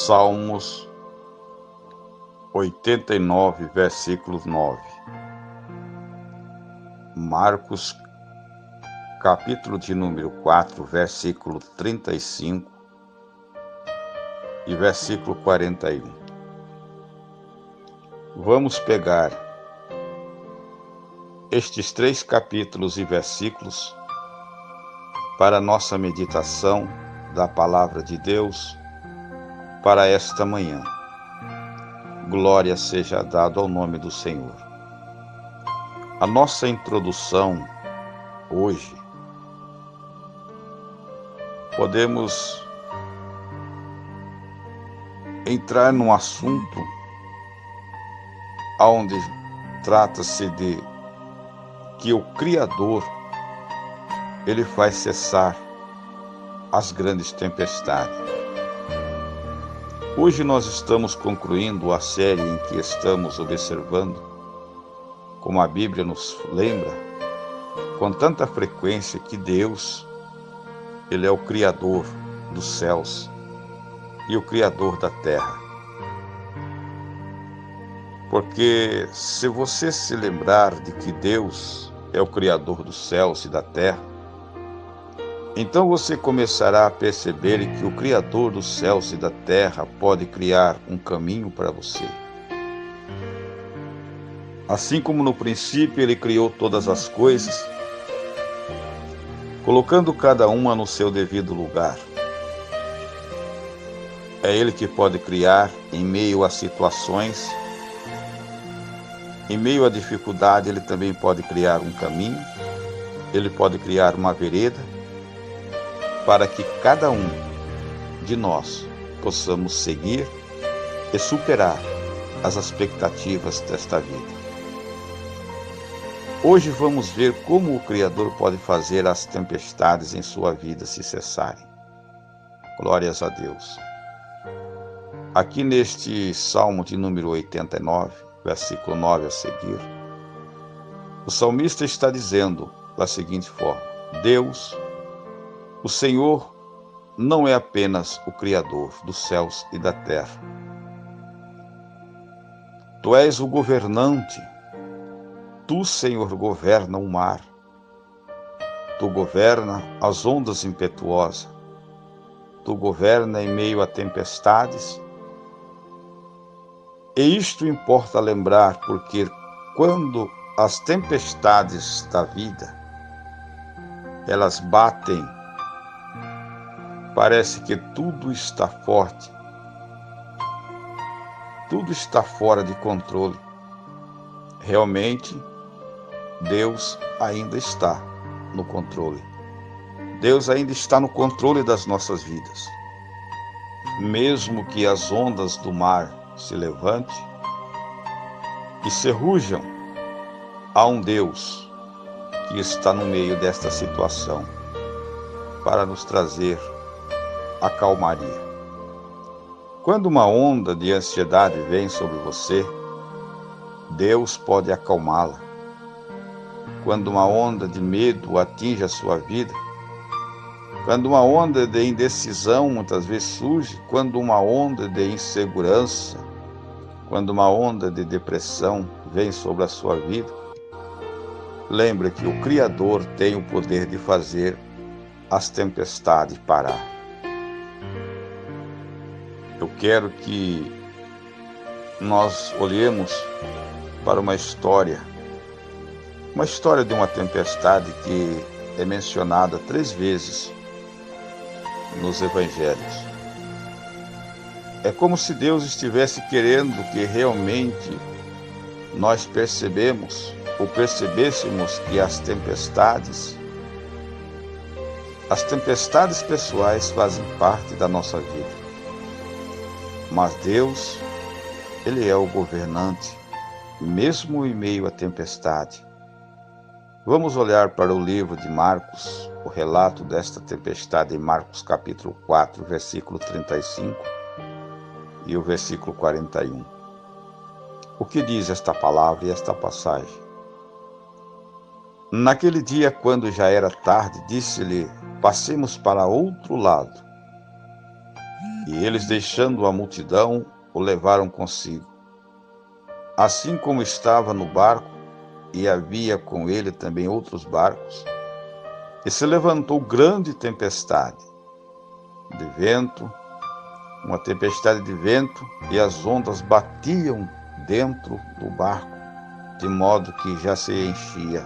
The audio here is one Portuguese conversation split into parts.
Salmos 89, versículo 9. Marcos, capítulo de número 4, versículo 35 e versículo 41. Vamos pegar estes 3 capítulos e versículos para nossa meditação da Palavra de Deus para esta manhã. Glória seja dada ao nome do Senhor. A nossa introdução hoje, podemos entrar num assunto onde trata-se de que o Criador, ele faz cessar as grandes tempestades. Hoje nós estamos concluindo a série em que estamos observando, como a Bíblia nos lembra, com tanta frequência que Deus, ele é o Criador dos céus e o Criador da terra. Porque se você se lembrar de que Deus é o Criador dos céus e da terra, então você começará a perceber que o Criador dos céus e da terra pode criar um caminho para você. Assim como no princípio ele criou todas as coisas, colocando cada uma no seu devido lugar. É ele que pode criar em meio a situações, em meio à dificuldade, ele também pode criar um caminho, ele pode criar uma vereda, para que cada um de nós possamos seguir e superar as expectativas desta vida. Hoje vamos ver como o Criador pode fazer as tempestades em sua vida se cessarem. Glórias a Deus. Aqui neste Salmo de número 89, versículo 9 a seguir, o salmista está dizendo da seguinte forma: Deus, o Senhor, não é apenas o Criador dos céus e da terra. Tu és o governante. Tu, Senhor, governa o mar. Tu governa as ondas impetuosas. Tu governa em meio a tempestades. E isto importa lembrar, porque quando as tempestades da vida, elas batem, parece que tudo está forte, tudo está fora de controle. Realmente, Deus ainda está no controle. Deus ainda está no controle das nossas vidas. Mesmo que as ondas do mar se levantem e se rujam, há um Deus que está no meio desta situação para nos trazer a calmaria. Quando uma onda de ansiedade vem sobre você, Deus pode acalmá-la. Quando uma onda de medo atinge a sua vida, quando uma onda de indecisão muitas vezes surge, quando uma onda de insegurança, quando uma onda de depressão vem sobre a sua vida, lembre que o Criador tem o poder de fazer as tempestades parar. Eu quero que nós olhemos para uma história de uma tempestade que é mencionada 3 vezes nos evangelhos. É como se Deus estivesse querendo que realmente nós percebêssemos que as tempestades pessoais fazem parte da nossa vida. Mas Deus, ele é o governante, mesmo em meio à tempestade. Vamos olhar para o livro de Marcos, o relato desta tempestade em Marcos capítulo 4, versículo 35 e o versículo 41. O que diz esta palavra e esta passagem? Naquele dia, quando já era tarde, disse-lhe: passemos para outro lado. E eles, deixando a multidão, o levaram consigo. Assim como estava no barco, e havia com ele também outros barcos, e se levantou grande tempestade de vento, uma tempestade de vento, e as ondas batiam dentro do barco, de modo que já se enchia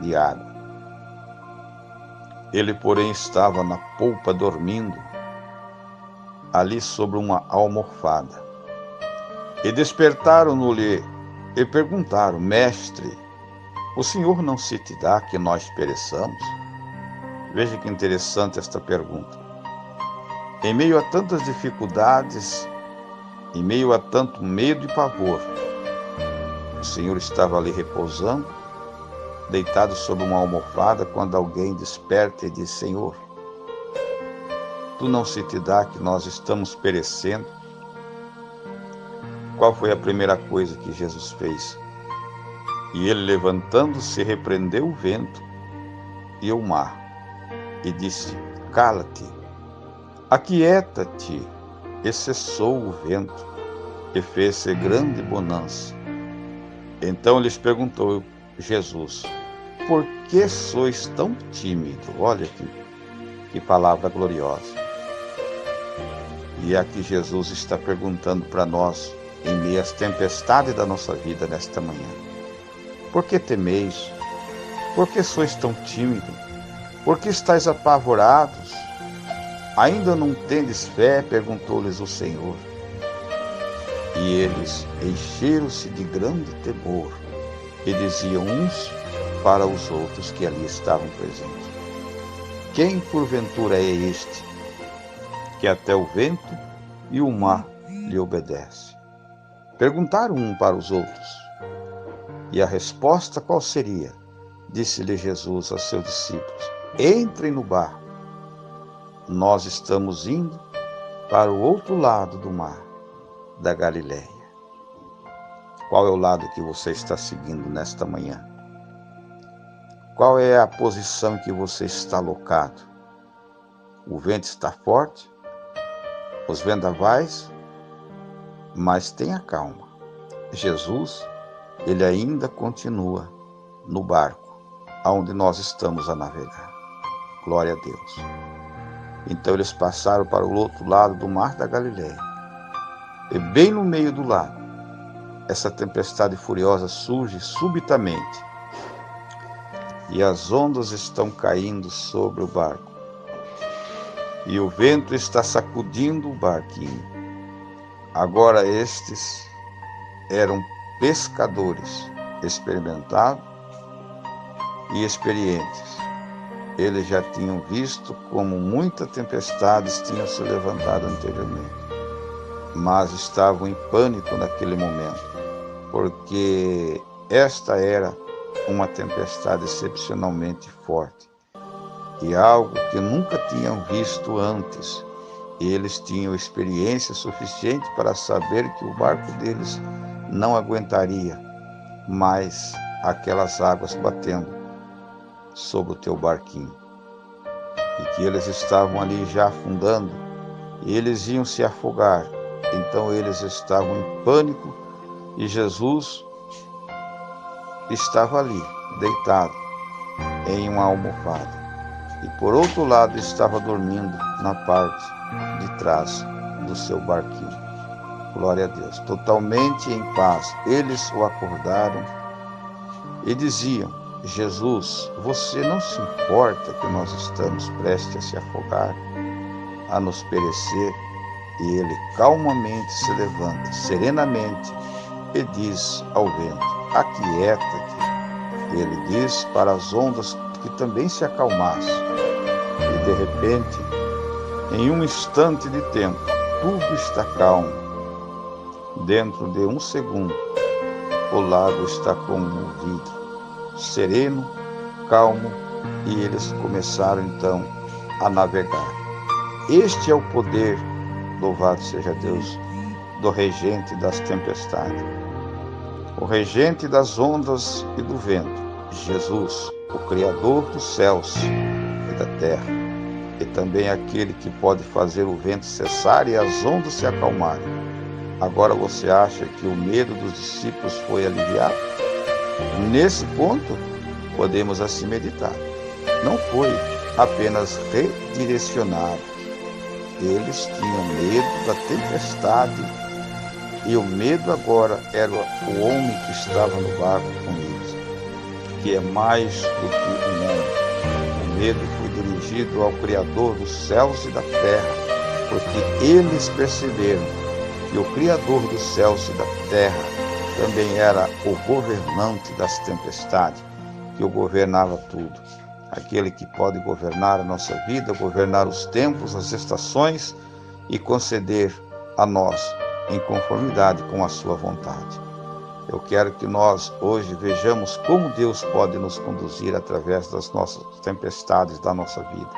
de água. Ele, porém, estava na polpa dormindo, ali sobre uma almofada. E despertaram-no-lhe e perguntaram: Mestre, o Senhor não se te dá que nós pereçamos? Veja que interessante esta pergunta. Em meio a tantas dificuldades, em meio a tanto medo e pavor, o Senhor estava ali repousando, deitado sobre uma almofada, quando alguém desperta e diz: Senhor, tu não se te dá que nós estamos perecendo? Qual foi a primeira coisa que Jesus fez? E ele, levantando-se, repreendeu o vento e o mar, e disse: Cala-te, aquieta-te. E cessou o vento, e fez-se grande bonança. Então lhes perguntou Jesus: Por que sois tão tímido? Olha que palavra gloriosa. E aqui Jesus está perguntando para nós, em meio às tempestades da nossa vida nesta manhã: Por que temeis? Por que sois tão tímidos? Por que estáis apavorados? Ainda não tendes fé? Perguntou-lhes o Senhor. E eles encheram-se de grande temor e diziam uns para os outros que ali estavam presentes: Quem porventura é este, que até o vento e o mar lhe obedece? Perguntaram um para os outros. E a resposta qual seria? Disse-lhe Jesus aos seus discípulos: Entrem no barco, nós estamos indo para o outro lado do mar, da Galileia. Qual é o lado que você está seguindo nesta manhã? Qual é a posição que você está alocado? O vento está forte, os vendavais, mas tenha calma. Jesus, ele ainda continua no barco, aonde nós estamos a navegar. Glória a Deus. Então eles passaram para o outro lado do mar da Galileia. E bem no meio do lago, essa tempestade furiosa surge subitamente. E as ondas estão caindo sobre o barco. E o vento está sacudindo o barquinho. Agora estes eram pescadores experimentados e experientes. Eles já tinham visto como muitas tempestades tinham se levantado anteriormente, mas estavam em pânico naquele momento, porque esta era uma tempestade excepcionalmente forte e algo que nunca tinham visto antes. Eles tinham experiência suficiente para saber que o barco deles não aguentaria mais aquelas águas batendo sobre o teu barquinho, e que eles estavam ali já afundando, e eles iam se afogar. Então eles estavam em pânico, e Jesus estava ali, deitado em uma almofada, e por outro lado estava dormindo na parte de trás do seu barquinho. Glória a Deus, totalmente em paz. Eles o acordaram e diziam: Jesus, você não se importa que nós estamos prestes a se afogar, a nos perecer? E ele calmamente se levanta, serenamente, e diz ao vento: Aquieta-te. Ele diz para as ondas que também se acalmassem. E de repente, em um instante de tempo, tudo está calmo. Dentro de um segundo, o lago está como um vidro, sereno, calmo, e eles começaram então a navegar. Este é o poder, louvado seja Deus, do regente das tempestades, o regente das ondas e do vento, Jesus, o Criador dos céus e da terra. e também aquele que pode fazer o vento cessar e as ondas se acalmarem. Agora você acha que o medo dos discípulos foi aliviado? Nesse ponto, podemos assim meditar. Não foi apenas redirecionado. Eles tinham medo da tempestade e o medo agora era o homem que estava no barco com eles, que é mais do que um homem. O medo foi dirigido ao Criador dos céus e da terra, porque eles perceberam que o Criador dos céus e da terra também era o governante das tempestades, que o governava tudo. Aquele que pode governar a nossa vida, governar os tempos, as estações e conceder a nós em conformidade com a sua vontade. Eu quero que nós hoje vejamos como Deus pode nos conduzir através das nossas tempestades da nossa vida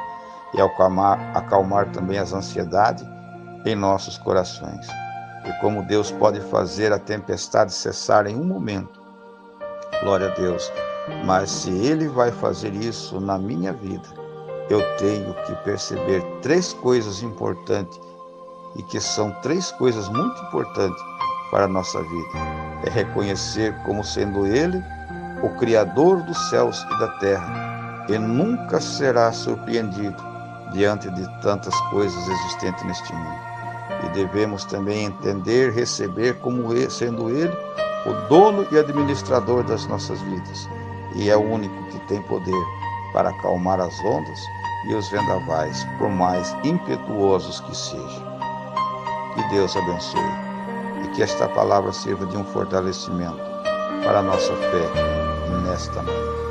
e acalmar também as ansiedades em nossos corações. E como Deus pode fazer a tempestade cessar em um momento. Glória a Deus. Mas se Ele vai fazer isso na minha vida, eu tenho que perceber três coisas importantes, e que são três coisas muito importantes para a nossa vida. É reconhecer como sendo Ele o Criador dos céus e da terra, e nunca será surpreendido diante de tantas coisas existentes neste mundo. E devemos também entender, receber como sendo Ele o dono e administrador das nossas vidas, e é o único que tem poder para acalmar as ondas e os vendavais, por mais impetuosos que sejam. Que Deus abençoe e que esta palavra sirva de um fortalecimento para a nossa fé nesta manhã.